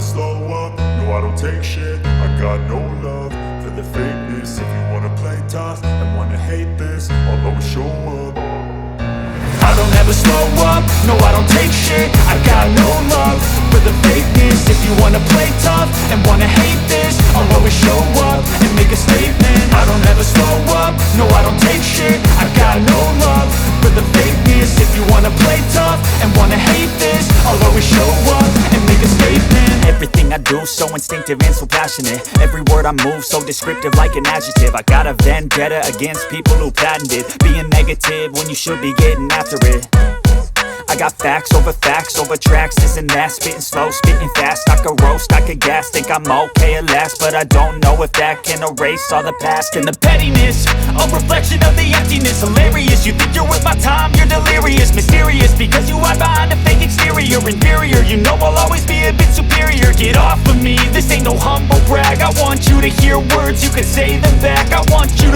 slow up, no I don't take shit. I got no love for the fakeness. If you wanna play tough and wanna hate this, I'll always show up. I don't ever slow up, no I don't take shit. I got no love for the fakeness. If you wanna play tough and wanna hate this, I'll always show up and make a statement. I don't ever slow up, no I don't take shit. I got no love for the fakeness. If you wanna play tough and wanna hate this, I'll always show up and make a statement. Everything I do so instinctive and so passionate. Every word I move so descriptive like an adjective. I got a vendetta against people who patented being negative when you should be getting after it. I got facts over tracks, this and that. Spitting slow, spitting fast, I could roast, I could gas. Think I'm okay at last, but I don't know if that can erase all the past. And the pettiness, a reflection of the emptiness. Hilarious, you think you're worth my time, you're delirious. Mysterious, because you hide behind a fake exterior. Inferior, you know I'll always be a bit superior. Get off of me, this ain't no humble brag. I want you to hear words, you can say them back. I want you to